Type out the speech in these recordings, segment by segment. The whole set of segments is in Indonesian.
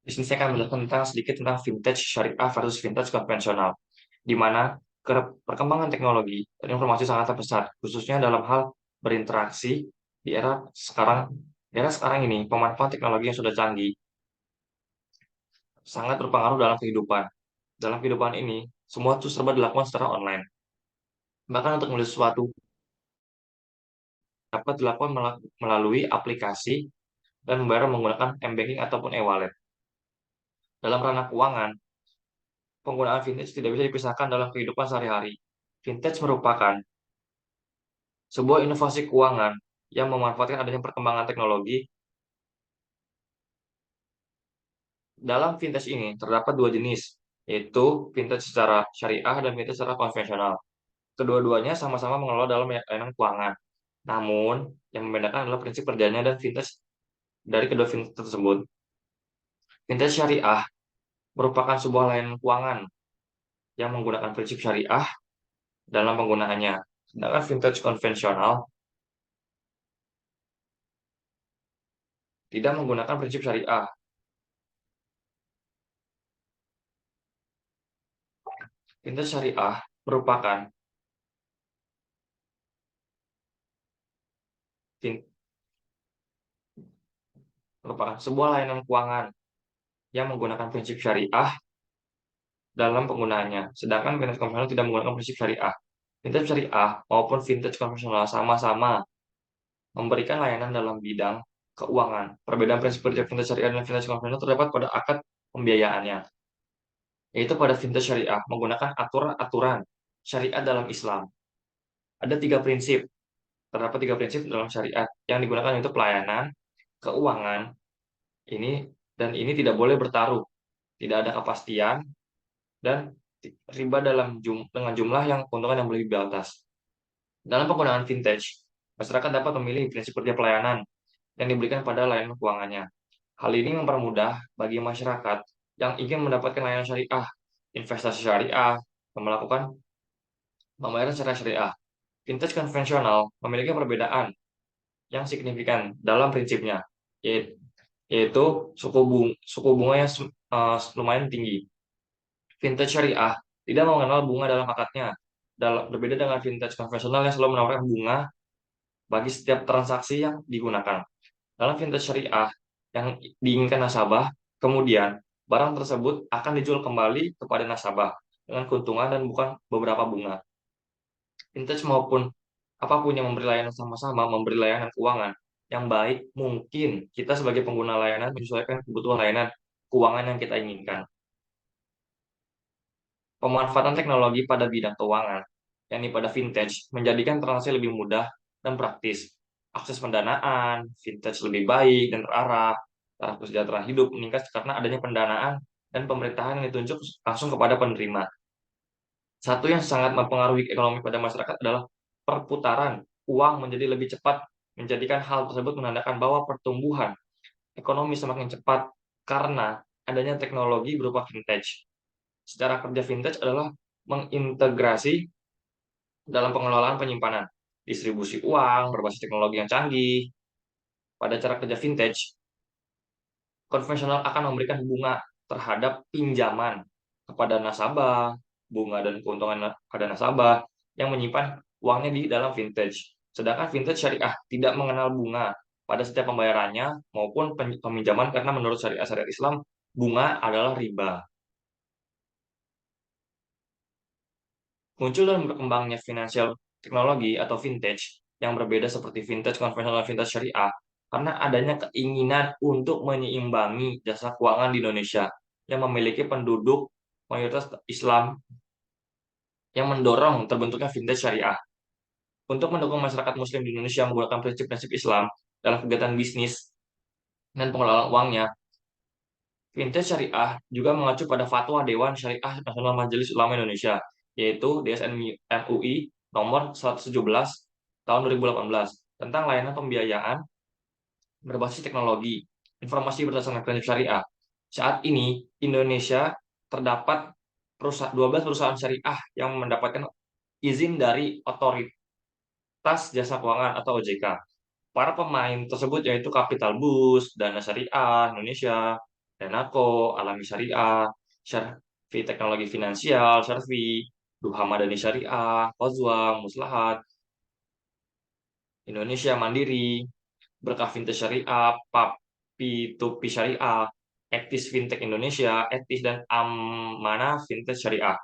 Di sini saya akan menjelaskan sedikit tentang vintage syariah versus vintage konvensional, di mana perkembangan teknologi dan informasi sangat pesat, khususnya dalam hal berinteraksi di era sekarang. Di era sekarang ini, pemanfaatan teknologi yang sudah canggih sangat berpengaruh dalam kehidupan. Dalam kehidupan ini, semua itu serba dilakukan secara online. Bahkan untuk membeli sesuatu dapat dilakukan melalui aplikasi dan membayar menggunakan m-banking ataupun e-wallet. Dalam ranah keuangan, penggunaan vintage tidak bisa dipisahkan dalam kehidupan sehari-hari. Vintage merupakan sebuah inovasi keuangan yang memanfaatkan adanya perkembangan teknologi. Dalam vintage ini terdapat dua jenis, yaitu vintage secara syariah dan vintage secara konvensional. Kedua-duanya sama-sama mengelola dalam layanan keuangan. Namun, yang membedakan adalah prinsip kerjanya dan vintage dari kedua vintage tersebut. Vintage syariah merupakan sebuah layanan keuangan yang menggunakan prinsip syariah dalam penggunaannya. Sedangkan vintage konvensional tidak menggunakan prinsip syariah. Vintage syariah merupakan vin- merupakan sebuah layanan keuangan yang menggunakan prinsip syariah dalam penggunaannya. Sedangkan vintage konvensional tidak menggunakan prinsip syariah. Vintage syariah maupun vintage konvensional sama-sama memberikan layanan dalam bidang keuangan. Perbedaan prinsip kerja vintage syariah dan vintage konvensional terdapat pada akad pembiayaannya, yaitu pada vintage syariah menggunakan aturan-aturan syariat dalam Islam. Ada terdapat tiga prinsip dalam syariat yang digunakan untuk pelayanan keuangan ini, dan ini tidak boleh bertaruh, tidak ada kepastian, dan riba dengan jumlah yang keuntungan yang lebih batas. Dalam penggunaan vintage, masyarakat dapat memilih prinsip kerja pelayanan yang diberikan pada layanan keuangannya. Hal ini mempermudah bagi masyarakat yang ingin mendapatkan layanan syariah, investasi syariah, dan melakukan pembayaran secara syariah. Vintage konvensional memiliki perbedaan yang signifikan dalam prinsipnya, yaitu suku bunga yang lumayan tinggi. Vintage syariah tidak mengenal bunga dalam akadnya. Berbeda dengan vintage konvensional yang selalu menawarkan bunga bagi setiap transaksi yang digunakan. Dalam vintage syariah yang diinginkan nasabah, kemudian barang tersebut akan dijual kembali kepada nasabah dengan keuntungan dan bukan beberapa bunga. Vintage maupun apapun yang memberi layanan sama-sama memberi layanan keuangan yang baik, mungkin kita sebagai pengguna layanan menyesuaikan kebutuhan layanan keuangan yang kita inginkan. Pemanfaatan teknologi pada bidang keuangan, yakni pada vintage, menjadikan transaksi lebih mudah dan praktis. Akses pendanaan, vintage lebih baik dan terarah, taraf kesejahteraan hidup meningkat karena adanya pendanaan dan pemerintahan yang ditunjuk langsung kepada penerima. Satu yang sangat mempengaruhi ekonomi pada masyarakat adalah perputaran uang menjadi lebih cepat, menjadikan hal tersebut menandakan bahwa pertumbuhan ekonomi semakin cepat karena adanya teknologi berupa vintage. Secara kerja vintage adalah mengintegrasi dalam pengelolaan penyimpanan, distribusi uang berbasis teknologi yang canggih. Pada cara kerja vintage, konvensional akan memberikan bunga terhadap pinjaman kepada nasabah, bunga dan keuntungan pada nasabah yang menyimpan uangnya di dalam vintage. Sedangkan vintage syariah tidak mengenal bunga pada setiap pembayarannya maupun peminjaman karena menurut syariat Islam, bunga adalah riba. Muncul dan berkembangnya financial teknologi atau vintage yang berbeda seperti vintage konvensional dan vintage syariah karena adanya keinginan untuk menyeimbangi jasa keuangan di Indonesia yang memiliki penduduk mayoritas Islam yang mendorong terbentuknya vintage syariah. Untuk mendukung masyarakat muslim di Indonesia menggunakan prinsip-prinsip Islam dalam kegiatan bisnis dan pengelolaan uangnya, vintage syariah juga mengacu pada Fatwa Dewan Syariah Nasional Majelis Ulama Indonesia, yaitu DSN MUI nomor 117 tahun 2018 tentang layanan pembiayaan berbasis teknologi informasi berdasarkan prinsip syariah. Saat ini Indonesia terdapat 12 perusahaan syariah yang mendapatkan izin dari Otoritas Jasa Keuangan atau OJK. Para pemain tersebut yaitu Capital Boost, Dana Syariah Indonesia, Danako, Alami Syariah, Syarfi Teknologi Finansial, Syarfi, Duha Madani Syariah, Kozwa, Muslahat, Indonesia Mandiri, Berkah Fintech Syariah, Papi Tupi Syariah, Etis Fintech Indonesia, Etis dan Amanah Fintech Syariah.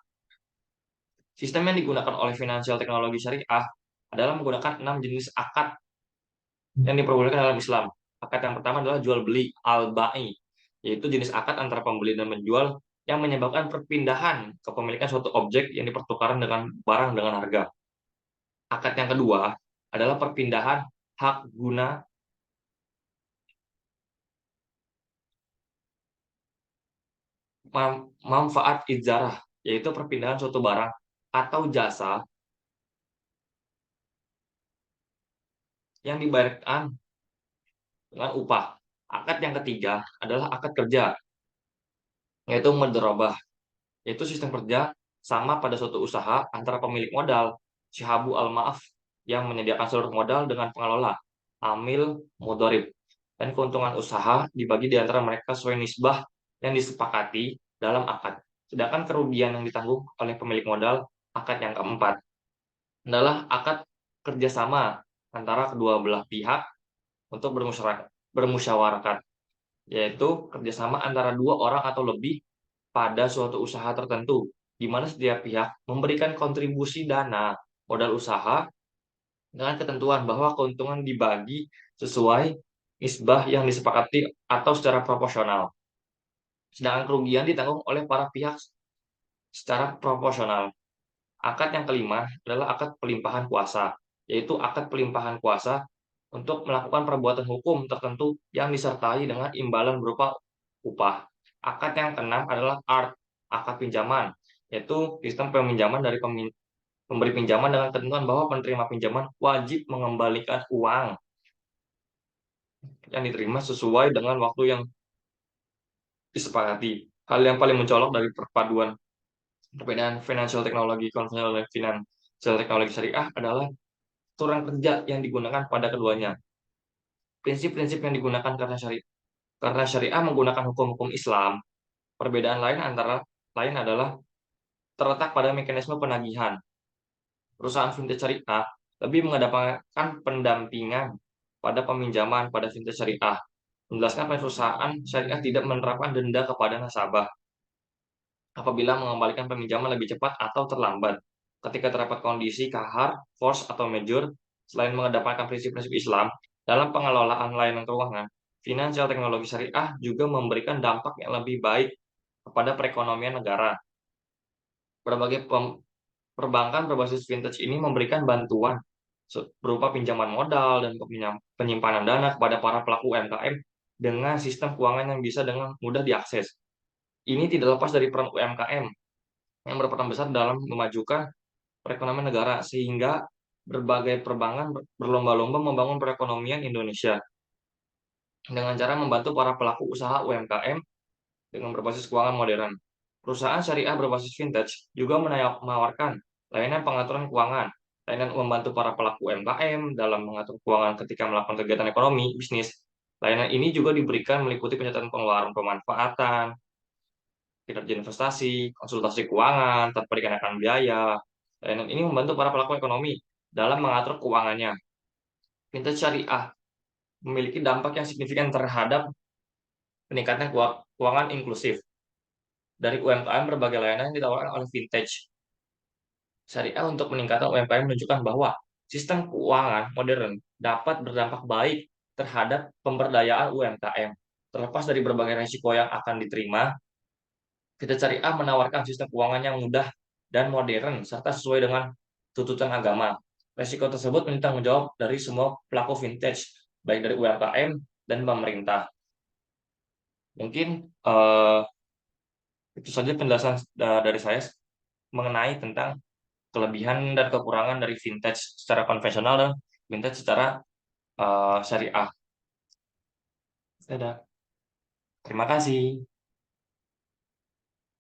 Sistem yang digunakan oleh Financial Teknologi Syariah adalah menggunakan 6 jenis akad yang diperbolehkan dalam Islam. Akad yang pertama adalah jual beli al-ba'i, yaitu jenis akad antara pembeli dan menjual yang menyebabkan perpindahan kepemilikan suatu objek yang dipertukarkan dengan barang dengan harga. Akad yang kedua adalah perpindahan hak guna manfaat ijarah, yaitu perpindahan suatu barang atau jasa yang dibayarkan dengan upah. Akad yang ketiga adalah akad kerja, yaitu mudharabah, yaitu sistem kerja sama pada suatu usaha antara pemilik modal, Syihabu Al-Ma'af, yang menyediakan seluruh modal dengan pengelola, Amil Mudharib, dan keuntungan usaha dibagi di antara mereka sesuai nisbah yang disepakati dalam akad. Sedangkan kerugian yang ditanggung oleh pemilik modal, akad yang keempat, adalah akad kerjasama antara kedua belah pihak untuk bermusyawarah, yaitu kerjasama antara dua orang atau lebih pada suatu usaha tertentu, di mana setiap pihak memberikan kontribusi dana modal usaha dengan ketentuan bahwa keuntungan dibagi sesuai nisbah yang disepakati atau secara proporsional. Sedangkan kerugian ditanggung oleh para pihak secara proporsional. Akad yang kelima adalah akad pelimpahan kuasa, yaitu akad pelimpahan kuasa untuk melakukan perbuatan hukum tertentu yang disertai dengan imbalan berupa upah. Akad yang keenam adalah akad pinjaman, yaitu sistem peminjaman dari pemberi pinjaman dengan ketentuan bahwa penerima pinjaman wajib mengembalikan uang yang diterima sesuai dengan waktu yang disepakati. Hal yang paling mencolok dari perbedaan financial teknologi konvensional dan financial teknologi syariah adalah aturan kerja yang digunakan pada keduanya. Prinsip-prinsip yang digunakan karena syariah menggunakan hukum-hukum Islam. Perbedaan lain antara lain adalah terletak pada mekanisme penagihan. Perusahaan fintech syariah lebih mengedepankan pendampingan pada peminjaman pada fintech syariah. Menjelaskan perusahaan syariah tidak menerapkan denda kepada nasabah apabila mengembalikan peminjaman lebih cepat atau terlambat. Ketika terdapat kondisi kahar, force, atau major, selain mengedepankan prinsip-prinsip Islam dalam pengelolaan layanan keuangan, finansial teknologi syariah juga memberikan dampak yang lebih baik kepada perekonomian negara. Berbagai perbankan berbasis vintage ini memberikan bantuan berupa pinjaman modal dan penyimpanan dana kepada para pelaku UMKM dengan sistem keuangan yang bisa dengan mudah diakses. Ini tidak lepas dari peran UMKM yang berperan besar dalam memajukan perekonomian negara, sehingga berbagai perbankan berlomba-lomba membangun perekonomian Indonesia dengan cara membantu para pelaku usaha UMKM dengan berbasis keuangan modern. Perusahaan syariah berbasis vintage juga menawarkan layanan pengaturan keuangan, layanan membantu para pelaku UMKM dalam mengatur keuangan ketika melakukan kegiatan ekonomi, bisnis. Layanan ini juga diberikan meliputi penyertaan pengeluaran pemanfaatan, kinerja investasi, konsultasi keuangan tanpa dikenakan biaya. Layanan ini membantu para pelaku ekonomi dalam mengatur keuangannya. Vintage syariah memiliki dampak yang signifikan terhadap peningkatan keuangan inklusif dari UMKM. Berbagai layanan yang ditawarkan oleh vintage syariah untuk meningkatkan UMKM menunjukkan bahwa sistem keuangan modern dapat berdampak baik terhadap pemberdayaan UMKM. Terlepas dari berbagai risiko yang akan diterima, Vintage Syariah menawarkan sistem keuangan yang mudah dan modern serta sesuai dengan tuntutan agama. Risiko tersebut menjadi jawab dari semua pelaku vintage, baik dari UMKM dan pemerintah. Mungkin itu saja penjelasan dari saya mengenai tentang kelebihan dan kekurangan dari vintage secara konvensional dan vintage secara syariah. Dadah. Terima kasih.